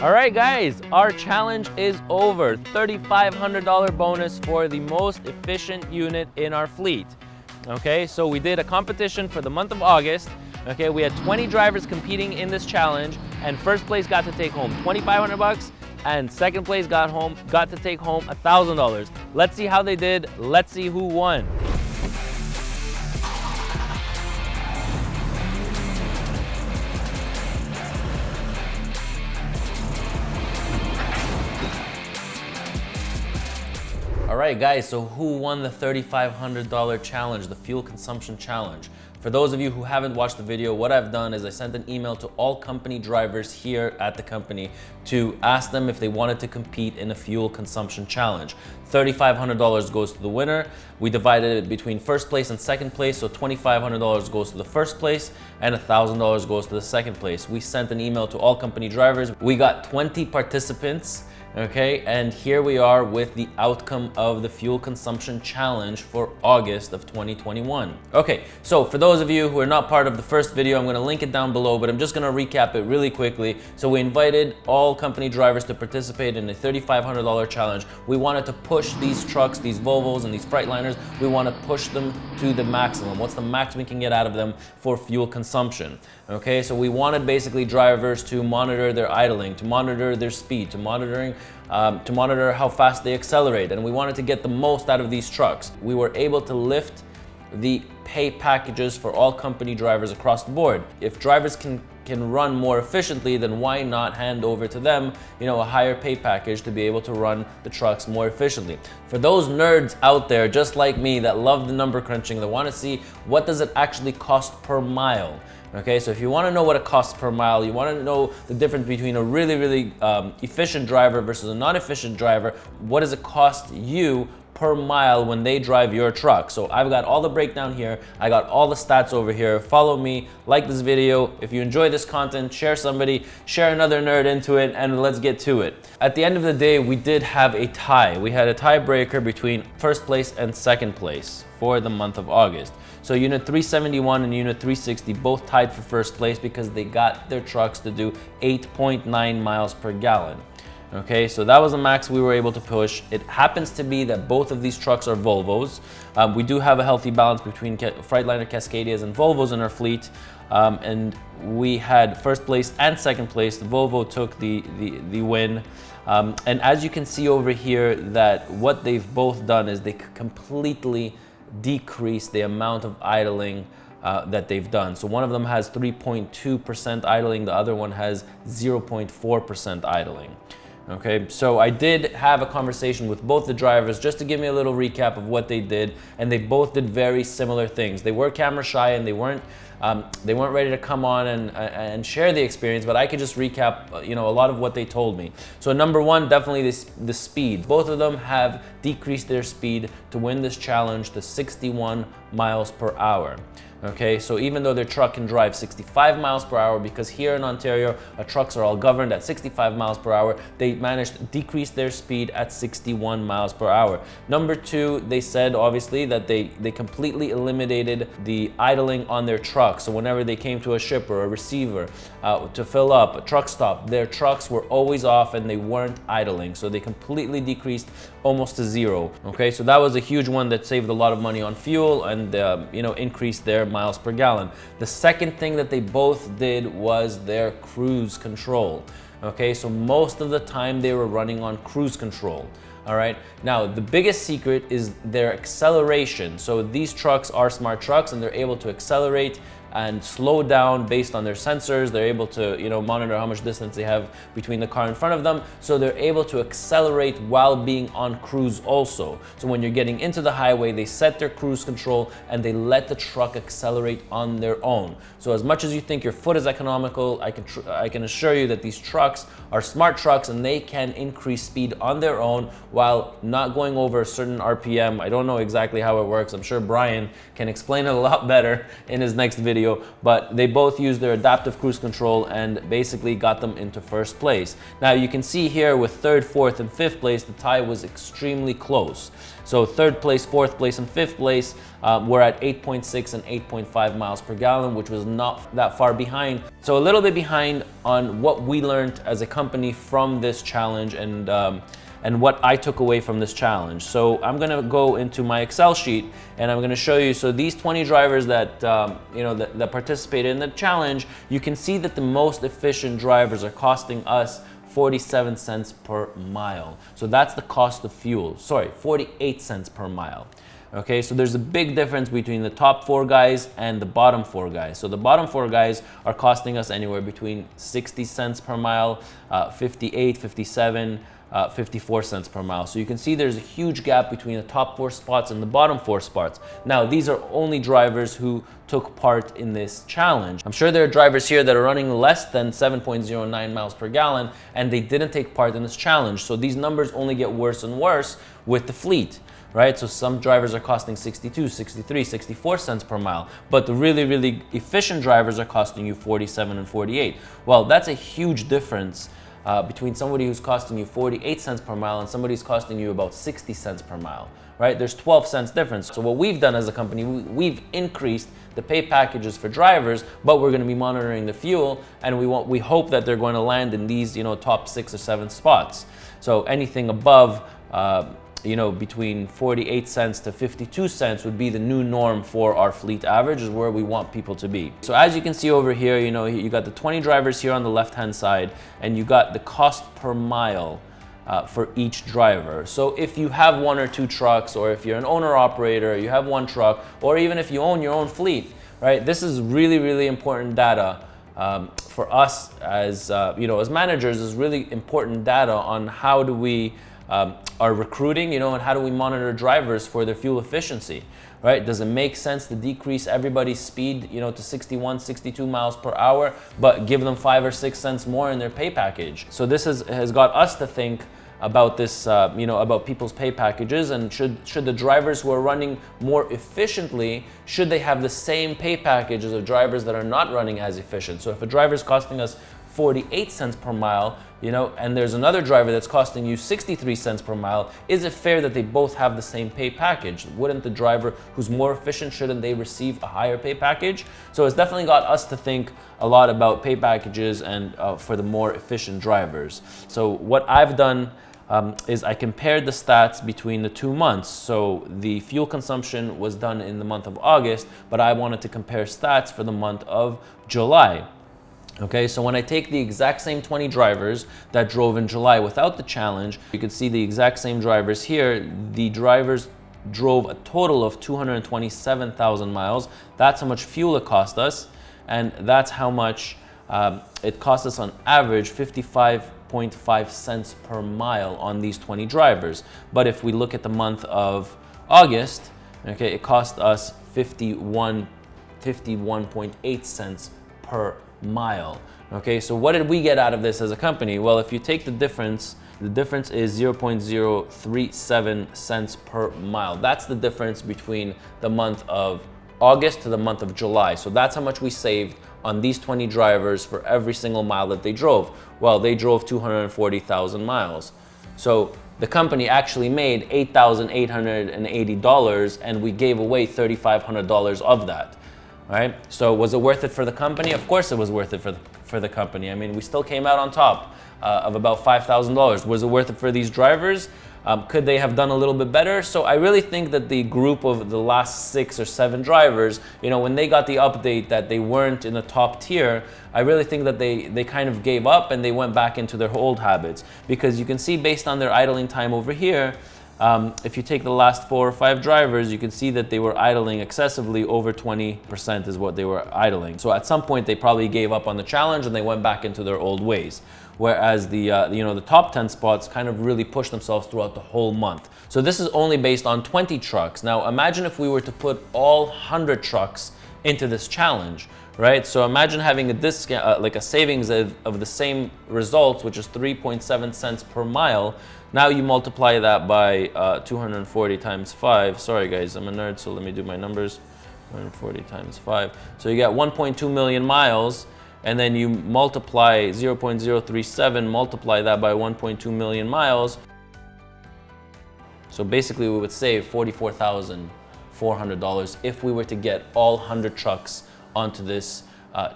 All right, guys, our challenge is over. $3,500 bonus for the most efficient unit in our fleet. Okay, so we did a competition for the month of August. Okay, we had 20 drivers competing in this challenge, and first place got to take home $2,500, and second place got to take home $1,000. Let's see how they did. Let's see who won. All right, guys, so who won the $3,500 challenge, the fuel consumption challenge? For those of you who haven't watched the video, what I've done is I sent an email to all company drivers here at the company to ask them if they wanted to compete in a fuel consumption challenge. $3,500 goes to the winner. We divided it between first place and second place, so $2,500 goes to the first place and $1,000 goes to the second place. We sent an email to all company drivers. We got 20 participants. Okay, and here we are with the outcome of the fuel consumption challenge for August of 2021. Okay, so for those of you who are not part of the first video, I'm gonna link it down below, but I'm just gonna recap it really quickly. So we invited all company drivers to participate in a $3,500 challenge. We wanted to push these trucks, these Volvos and these Freightliners, we wanna push them to the maximum. What's the max we can get out of them for fuel consumption? Okay, so we wanted basically drivers to monitor their idling, to monitor their speed, to monitor how fast they accelerate, and we wanted to get the most out of these trucks. We were able to lift the pay packages for all company drivers across the board. If drivers can run more efficiently, then why not hand over to them, a higher pay package to be able to run the trucks more efficiently? For those nerds out there, just like me, that love the number crunching, that want to see what does it actually cost per mile. Okay, so if you want to know what it costs per mile, you want to know the difference between a really efficient driver versus a non-efficient driver, what does it cost you per mile when they drive your truck? So I've got all the breakdown here. I got all the stats over here. Follow me, like this video. If you enjoy this content, share another nerd into it, and let's get to it. At the end of the day, we did have a tie. We had a tiebreaker between first place and second place for the month of August. So Unit 371 and Unit 360 both tied for first place because they got their trucks to do 8.9 miles per gallon. Okay, so that was the max we were able to push. It happens to be that both of these trucks are Volvos. We do have a healthy balance between Freightliner Cascadias and Volvos in our fleet. And we had first place and second place. The Volvo took the win. And as you can see over here, that what they've both done is they completely decrease the amount of idling that they've done. So one of them has 3.2% idling, the other one has 0.4% idling. Okay, so I did have a conversation with both the drivers just to give me a little recap of what they did, and they both did very similar things. They were camera shy and they weren't ready to come on and share the experience, but I could just recap a lot of what they told me. So number one, definitely the speed. Both of them have decreased their speed to win this challenge to 61 miles per hour. Okay, so even though their truck can drive 65 miles per hour, because here in Ontario, our trucks are all governed at 65 miles per hour, they managed to decrease their speed at 61 miles per hour. Number two, they said obviously that they completely eliminated the idling on their trucks. So whenever they came to a shipper, a receiver, to fill up, a truck stop, their trucks were always off and they weren't idling. So they completely decreased almost to zero. Okay, so that was a huge one that saved a lot of money on fuel and increased their miles per gallon. The second thing that they both did was their cruise control. Okay, so most of the time they were running on cruise control. All right, now the biggest secret is their acceleration. So these trucks are smart trucks and they're able to accelerate and slow down based on their sensors. They're able to, monitor how much distance they have between the car in front of them. So they're able to accelerate while being on cruise also. So when you're getting into the highway, they set their cruise control and they let the truck accelerate on their own. So as much as you think your foot is economical, I can assure you that these trucks are smart trucks and they can increase speed on their own while not going over a certain RPM. I don't know exactly how it works. I'm sure Brian can explain it a lot better in his next video video, but they both used their adaptive cruise control and basically got them into first place. Now you can see here with third, fourth, and fifth place, the tie was extremely close. So third place, fourth place, and fifth place were at 8.6 and 8.5 miles per gallon, which was not that far behind. So a little bit behind on what we learned as a company from this challenge and what I took away from this challenge. So I'm gonna go into my Excel sheet and I'm gonna show you, so these 20 drivers that, that participated in the challenge, you can see that the most efficient drivers are costing us 47 cents per mile. So that's the cost of fuel. Sorry, 48 cents per mile. Okay, so there's a big difference between the top 4 guys and the bottom 4 guys. So the bottom 4 guys are costing us anywhere between 60 cents per mile, 58, 57, 54 cents per mile. So you can see there's a huge gap between the top 4 spots and the bottom 4 spots. Now, these are only drivers who took part in this challenge. I'm sure there are drivers here that are running less than 7.09 miles per gallon and they didn't take part in this challenge. So these numbers only get worse and worse with the fleet, right? So some drivers are costing 62, 63, 64 cents per mile, but the really, really efficient drivers are costing you 47 and 48. Well, that's a huge difference between somebody who's costing you 48 cents per mile and somebody who's costing you about 60 cents per mile, right? There's 12 cents difference. So what we've done as a company, we've increased the pay packages for drivers, but we're gonna be monitoring the fuel, and we hope that they're going to land in these, top 6 or 7 spots. So anything above, between 48 cents to 52 cents would be the new norm for our fleet average, is where we want people to be. So as you can see over here, you got the 20 drivers here on the left-hand side, and you got the cost per mile for each driver. So if you have 1 or 2 trucks, or if you're an owner-operator, you have 1 truck, or even if you own your own fleet, right? This is really, really important data for us as managers. Is really important data on how do we are recruiting, and how do we monitor drivers for their fuel efficiency, right? Does it make sense to decrease everybody's speed, to 61, 62 miles per hour, but give them 5 or 6 cents more in their pay package? So this has got us to think about this, about people's pay packages, and should the drivers who are running more efficiently, should they have the same pay package as the drivers that are not running as efficient? So if a driver is costing us 48 cents per mile, and there's another driver that's costing you 63 cents per mile, is it fair that they both have the same pay package? Wouldn't the driver who's more efficient, shouldn't they receive a higher pay package? So it's definitely got us to think a lot about pay packages and for the more efficient drivers. So what I've done is I compared the stats between the 2 months. So the fuel consumption was done in the month of August, but I wanted to compare stats for the month of July. Okay, so when I take the exact same 20 drivers that drove in July without the challenge, you can see the exact same drivers here. The drivers drove a total of 227,000 miles. That's how much fuel it cost us, and that's how much it cost us on average, 55.5 cents per mile on these 20 drivers. But if we look at the month of August, okay, it cost us 51.8 cents per mile. Okay, so what did we get out of this as a company? Well, if you take the difference is 0.037 cents per mile. That's the difference between the month of August to the month of July. So that's how much we saved on these 20 drivers for every single mile that they drove. Well, they drove 240,000 miles. So the company actually made $8,880, and we gave away $3,500 of that. Right? So was it worth it for the company? Of course it was worth it for the company. I mean, we still came out on top of about $5,000. Was it worth it for these drivers? Could they have done a little bit better? So I really think that the group of the last 6 or 7 drivers, when they got the update that they weren't in the top tier, I really think that they kind of gave up and they went back into their old habits. Because you can see based on their idling time over here, if you take the last 4 or 5 drivers, you can see that they were idling excessively. Over 20% is what they were idling. So at some point they probably gave up on the challenge and they went back into their old ways. Whereas the top 10 spots kind of really pushed themselves throughout the whole month. So this is only based on 20 trucks. Now imagine if we were to put all 100 trucks into this challenge, right? So imagine having a discount, like a savings of the same results, which is 3.7 cents per mile. Now you multiply that by 240 times 5. Sorry guys, I'm a nerd, so let me do my numbers. 140 times 5. So you get 1.2 million miles, and then you multiply 0.037, multiply that by 1.2 million miles. So basically we would save $44,400 if we were to get all 100 trucks onto this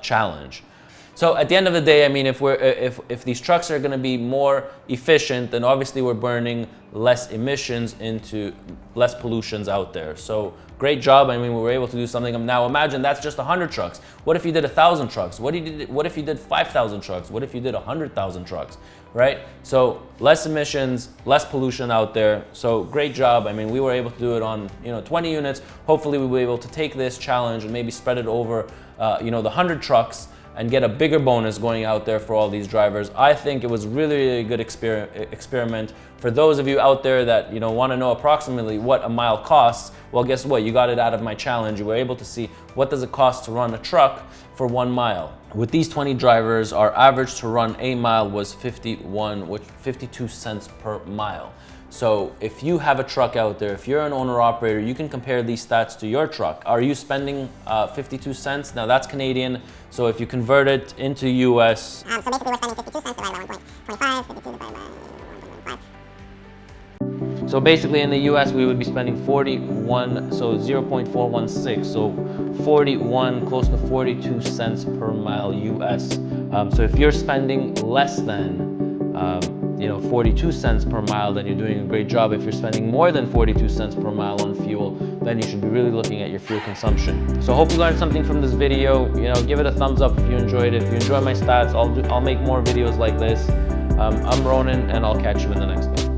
challenge. So at the end of the day, I mean, if these trucks are going to be more efficient, then obviously we're burning less emissions into less pollutions out there. So great job. I mean, we were able to do something. Now imagine that's just 100 trucks. What if you did 1,000 trucks? What if you did 5,000 trucks? What if you did 100,000 trucks, right? So less emissions, less pollution out there. So great job. I mean, we were able to do it on, 20 units. Hopefully we'll be able to take this challenge and maybe spread it over, the 100 trucks and get a bigger bonus going out there for all these drivers. I think it was really good experiment. For those of you out there that want to know approximately what a mile costs, well, guess what? You got it out of my challenge. You were able to see what does it cost to run a truck for 1 mile. With these 20 drivers, our average to run a mile was 52 cents per mile. So if you have a truck out there, if you're an owner operator, you can compare these stats to your truck. Are you spending 52 cents? Now that's Canadian. So if you convert it into US. So basically we're spending 52 cents divided by 1.25, 52 divided by 1.5. So basically in the US we would be spending 41, so 0.416. So 41, close to 42 cents per mile US. So if you're spending less than 42 cents per mile, then you're doing a great job. If you're spending more than 42 cents per mile on fuel, then you should be really looking at your fuel consumption. So hope you learned something from this video. Give it a thumbs up if you enjoyed it. If you enjoy my stats, I'll make more videos like this. I'm Ronen, and I'll catch you in the next one.